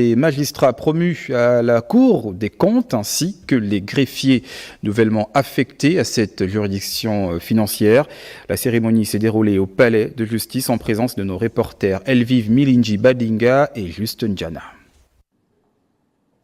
Les magistrats promus à la Cour des comptes ainsi que les greffiers nouvellement affectés à cette juridiction financière. La cérémonie s'est déroulée au Palais de Justice en présence de nos reporters Elvive Milinji Badinga et Juste Ndjana.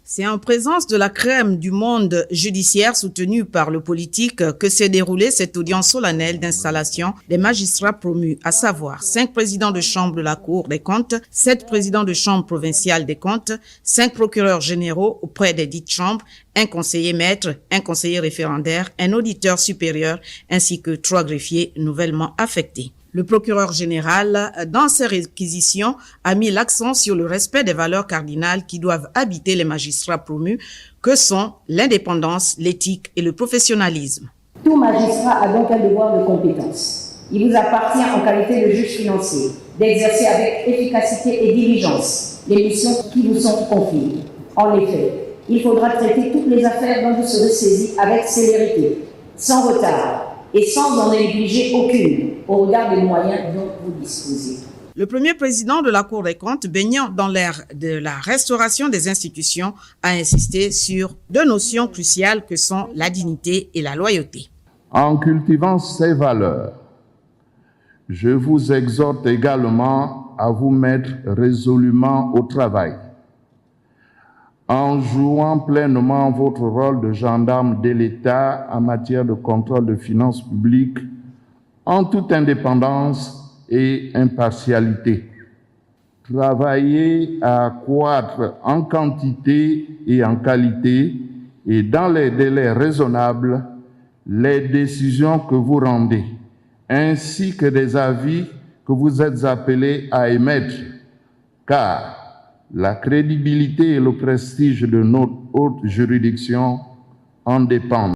C'est en présence de la crème du monde judiciaire soutenue par le politique que s'est déroulée cette audience solennelle d'installation des magistrats promus, à savoir 5 présidents de chambre de la Cour des comptes, 7 présidents de chambre provinciale des comptes, 5 procureurs généraux auprès des dites chambres, un conseiller maître, un conseiller référendaire, un auditeur supérieur ainsi que 3 greffiers nouvellement affectés. Le procureur général, dans ses réquisitions, a mis l'accent sur le respect des valeurs cardinales qui doivent habiter les magistrats promus, que sont l'indépendance, l'éthique et le professionnalisme. Tout magistrat a donc un devoir de compétence. Il vous appartient en qualité de juge financier d'exercer avec efficacité et diligence les missions qui vous sont confiées. En effet, il faudra traiter toutes les affaires dont vous serez saisi avec célérité, sans retard, et sans en négliger aucune, au regard des moyens dont vous disposez. Le premier président de la Cour des comptes, baignant dans l'ère de la restauration des institutions, a insisté sur 2 notions cruciales que sont la dignité et la loyauté. En cultivant ces valeurs, je vous exhorte également à vous mettre résolument au travail, en jouant pleinement votre rôle de gendarme de l'État en matière de contrôle de finances publiques, en toute indépendance et impartialité. Travaillez à accroître en quantité et en qualité et dans les délais raisonnables les décisions que vous rendez, ainsi que des avis que vous êtes appelés à émettre, car la crédibilité et le prestige de notre haute juridiction en dépendent.